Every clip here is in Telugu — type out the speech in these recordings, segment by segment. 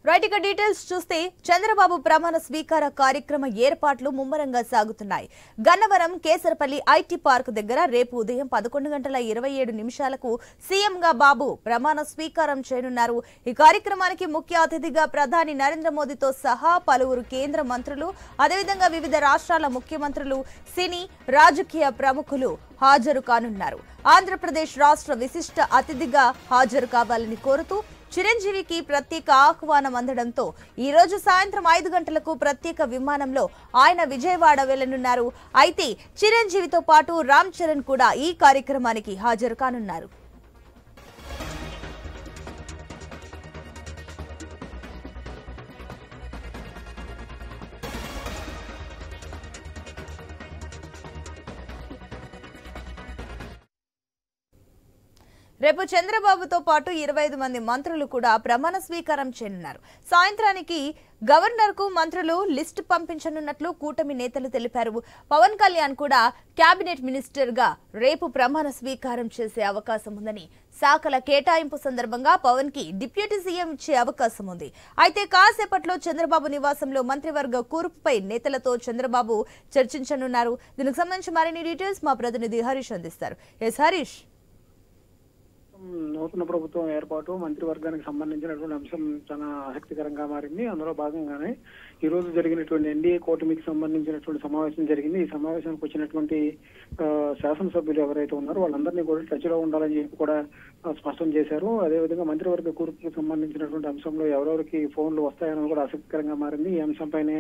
రైట్ ఇక డీటెయిల్స్ చూస్తే చంద్రబాబు ప్రమాణ స్వీకార కార్యక్రమ ఏర్పాట్లు ముమ్మరంగా సాగుతున్నాయి. గన్నవరం కేసరపల్లి ఐటీ పార్క్ దగ్గర రేపు ఉదయం 11:27 సీఎంగా బాబు ప్రమాణ స్వీకారం చేయనున్నారు. ఈ కార్యక్రమానికి ముఖ్య అతిథిగా ప్రధాని నరేంద్ర మోదీతో సహా పలువురు కేంద్ర మంత్రులు, అదేవిధంగా వివిధ రాష్ట్రాల ముఖ్యమంత్రులు, సినీ రాజకీయ ప్రముఖులు హాజరు కానున్నారు. ఆంధ్రప్రదేశ్ రాష్ట్ర విశిష్ట అతిథిగా హాజరు కావాలని కోరుతూ చిరంజీవికి ప్రత్యేక ఆహ్వానం అందడంతో ఈ రోజు సాయంత్రం 5 గంటలకు ప్రత్యేక విమానంలో ఆయన విజయవాడ వెళ్లనున్నారు. అయితే చిరంజీవితో పాటు రామ్ చరణ్ కూడా ఈ కార్యక్రమానికి హాజరు కానున్నారు. రేపు చంద్రబాబుతో పాటు 25 మంది మంత్రులు కూడా ప్రమాణ స్వీకారం చేయనున్నారు. సాయంత్రానికి గవర్నర్ కు మంత్రులు లిస్టు పంపించనున్నట్లు కూటమి నేతలు తెలిపారు. పవన్ కళ్యాణ్ కూడా కేబినెట్ మినిస్టర్ గా రేపు ప్రమాణ స్వీకారం చేసే అవకాశం ఉందని, శాఖల కేటాయింపు సందర్భంగా పవన్ కి డిప్యూటీ సీఎం ఇచ్చే అవకాశం ఉంది. అయితే కాసేపట్లో చంద్రబాబు నివాసంలో మంత్రివర్గ కూర్పుపై నేతలతో చంద్రబాబు చర్చించనున్నారు. దీనికి సంబంధించి మరిన్ని డీటెయిల్స్ మా ప్రతినిధి హరీష్ అందిస్తారు. ఎస్ హరీష్. నూతన ప్రభుత్వం ఏర్పాటు మంత్రివర్గానికి సంబంధించినటువంటి అంశం చాలా ఆసక్తికరంగా మారింది. అందులో భాగంగానే ఈ రోజు జరిగినటువంటి ఎన్డీఏ కూటమికి సంబంధించినటువంటి సమావేశం జరిగింది. ఈ సమావేశానికి వచ్చినటువంటి శాసనసభ్యులు ఎవరైతే ఉన్నారో వాళ్ళందరినీ కూడా టచ్ లో ఉండాలని చెప్పి కూడా స్పష్టం చేశారు. అదేవిధంగా మంత్రివర్గ కూర్పుకు సంబంధించినటువంటి అంశంలో ఎవరెవరికి ఫోన్లు వస్తాయని కూడా ఆసక్తికరంగా మారింది. ఈ అంశంపైనే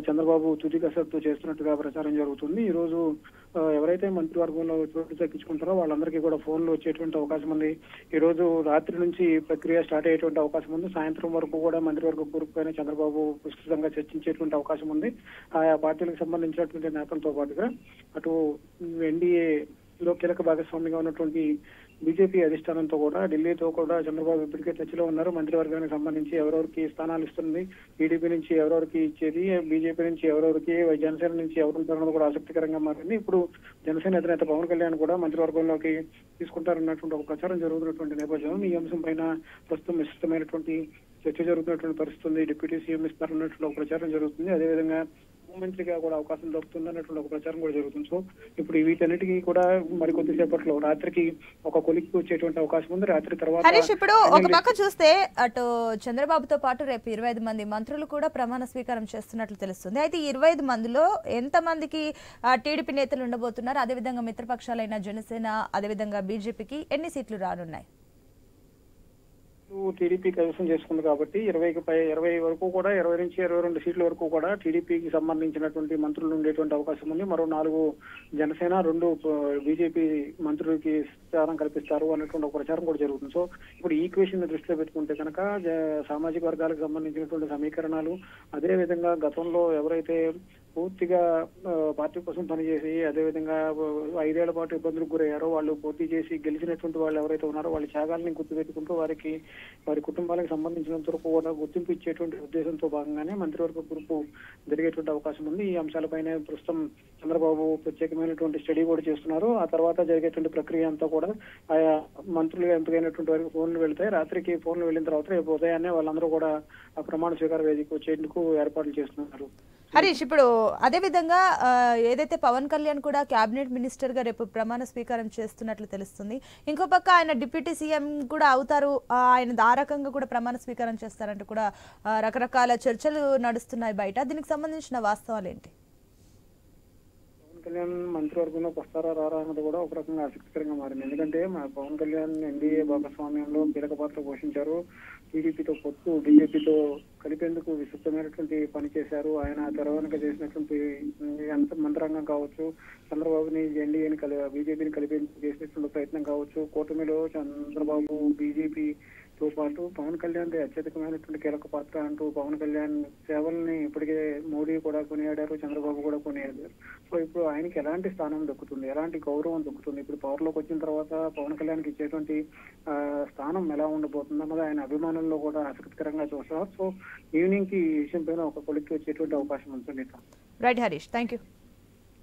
చంద్రబాబు తుది కసరత్తు చేస్తున్నట్టుగా ప్రచారం జరుగుతుంది. ఈ రోజు ఎవరైతే మంత్రివర్గంలో చోటు దక్కించుకుంటారో వాళ్ళందరికీ కూడా ఫోన్లు వచ్చేటువంటి అవకాశం ఉంది. ఈ రోజు రాత్రి నుంచి ప్రక్రియ స్టార్ట్ అయ్యేటువంటి అవకాశం ఉంది. సాయంత్రం వరకు కూడా మంత్రివర్గ కూర్పుపైన చంద్రబాబు విస్తృతంగా చర్చించేటువంటి అవకాశం ఉంది. ఆయా పార్టీలకు సంబంధించినటువంటి నేతలతో పాటుగా అటు ఎన్డీఏలో కీలక భాగస్వామిగా ఉన్నటువంటి బీజేపీ అధిష్టానంతో కూడా ఢిల్లీతో కూడా చంద్రబాబు ఇప్పటికే చర్చలో ఉన్నారు. మంత్రివర్గానికి సంబంధించి ఎవరెవరికి స్థానాలు ఇస్తుంది, టీడీపీ నుంచి ఎవరెవరికి ఇచ్చేది, బీజేపీ నుంచి ఎవరెవరికి, జనసేన నుంచి ఎవరుంటారన్నది కూడా ఆసక్తికరంగా మారింది. ఇప్పుడు జనసేన అధినేత పవన్ కళ్యాణ్ కూడా మంత్రివర్గంలోకి తీసుకుంటారన్నటువంటి ఒక ప్రచారం జరుగుతున్నటువంటి నేపథ్యంలో ఈ అంశం పైన ప్రస్తుతం విస్తృతమైనటువంటి చర్చ జరుగుతున్నటువంటి పరిస్థితి ఉంది. డిప్యూటీ సీఎం ఇస్తారన్నటువంటి ఒక ప్రచారం జరుగుతుంది. అదేవిధంగా హోంమంత్రిగా కూడా అవకాశం దొరుకుతుంది అన్నటువంటి ఒక ప్రచారం కూడా జరుగుతుంది. సో ఇప్పుడు వీటన్నిటికీ కూడా మరికొద్దిసేపట్లో రాత్రికి ఒక కొలిక్కి వచ్చేటువంటి అవకాశం ఉంది. రాత్రి తర్వాత హరీష్, ఇప్పుడు ఒక పక్క చూస్తే అటు చంద్రబాబుతో పాటు రేపు 25 మంది మంత్రులు కూడా ప్రమాణ స్వీకారం చేస్తున్నట్లు తెలుస్తుంది. అయితే 25 మందిలో ఎంత మందికి టీడీపీ నేతలు ఉండబోతున్నారు? అదేవిధంగా మిత్రపక్షాలైన జనసేన, అదేవిధంగా బీజేపీకి ఎన్ని సీట్లు రానున్నాయి? టీడీపీ కైవసం చేసుకుంది కాబట్టి 20 వరకు కూడా 20 నుంచి 22 సీట్ల వరకు కూడా టీడీపీకి సంబంధించినటువంటి మంత్రులు ఉండేటువంటి అవకాశం ఉంది. మరో 4 జనసేన, 2 బీజేపీ మంత్రులకి స్థానం కల్పిస్తారు అన్నటువంటి ఒక ప్రచారం కూడా జరుగుతుంది. సో ఇప్పుడు ఈక్వేషన్ దృష్టిలో పెట్టుకుంటే కనుక సామాజిక వర్గాలకు సంబంధించినటువంటి సమీకరణాలు, అదే విధంగా గతంలో ఎవరైతే పూర్తిగా పార్టీ కోసం పనిచేసి అదేవిధంగా 5 ఏళ్ల పాటు ఇబ్బందులకు గురయ్యారో, వాళ్ళు పోటీ చేసి గెలిచినటువంటి వాళ్ళు ఎవరైతే ఉన్నారో వాళ్ళ త్యాగాల్ని గుర్తుపెట్టుకుంటూ వారి కుటుంబాలకు సంబంధించినంత వరకు కూడా గుర్తింపు ఇచ్చేటువంటి ఉద్దేశంతో భాగంగానే మంత్రివర్గ గ్రూపు జరిగేటువంటి అవకాశం ఉంది. ఈ అంశాలపైన ప్రస్తుతం చంద్రబాబు ప్రత్యేకమైనటువంటి స్టడీ కూడా చేస్తున్నారు. ఆ తర్వాత జరిగేటువంటి ప్రక్రియ అంతా కూడా ఆయా మంత్రులుగా ఎంపికైనటువంటి వారికి ఫోన్లు వెళ్తాయి. రాత్రికి ఫోన్లు వెళ్ళిన తర్వాత రేపు ఉదయాన్నే వాళ్ళందరూ కూడా ఆ ప్రమాణ స్వీకార వేదికకు వచ్చేందుకు ఏర్పాట్లు చేస్తున్నారు. హరీష్, ఇప్పుడు అదే విధంగా ఏదైతే పవన్ కళ్యాణ్ కూడా కేబినెట్ మినిస్టర్ గా రేపు ప్రమాణ స్వీకారం చేస్తున్నట్లు తెలుస్తుంది. ఇంకో పక్క ఆయన డిప్యూటీ సీఎం కూడా అవుతారు, ఆయన ఆ రకంగా కూడా ప్రమాణ స్వీకారం చేస్తారంటూ కూడా రకరకాల చర్చలు నడుస్తున్నాయి బయట. దీనికి సంబంధించిన వాస్తవాలు ఏంటి? పవన్ కళ్యాణ్ మంత్రివర్గంలోకి వస్తారా రారా అన్నది కూడా ఒక రకంగా ఆసక్తికరంగా మారింది. ఎందుకంటే పవన్ కళ్యాణ్ ఎన్డీఏ భాగస్వామ్యంలో కీలక పాత్ర పోషించారు. టీడీపీతో పొత్తు, బీజేపీతో కలిపేందుకు విస్తృతమైనటువంటి పని చేశారు. ఆయన తెరవెనుక చేసినటువంటి మంత్రాంగం కావచ్చు, చంద్రబాబుని ఎన్డీఏని బీజేపీని కలిపేందుకు చేసినటువంటి ప్రయత్నం కావచ్చు, కూటమిలో చంద్రబాబు బీజేపీతో పాటు పవన్ కళ్యాణ్ అత్యధికమైనటువంటి కీలక పాత్ర అంటూ పవన్ కళ్యాణ్ సేవల్ని ఇప్పటికే మోడీ కూడా కొనియాడారు, చంద్రబాబు కూడా కొనియాడారు. సో ఇప్పుడు ఆయనకి ఎలాంటి స్థానం దక్కుతుంది, ఎలాంటి గౌరవం దక్కుతుంది, ఇప్పుడు పవర్ లోకి వచ్చిన తర్వాత పవన్ కళ్యాణ్కి ఇచ్చేటువంటి స్థానం ఎలా ఉండబోతుంది అన్నది ఆయన అభిమానుల్లో కూడా ఆసక్తికరంగా చూస్తారు. సో ఈవినింగ్ కి ఈ విషయం పైన ఒక కొలిక్కి వచ్చేటువంటి అవకాశం ఉంటుంది. Right Harish, thank you.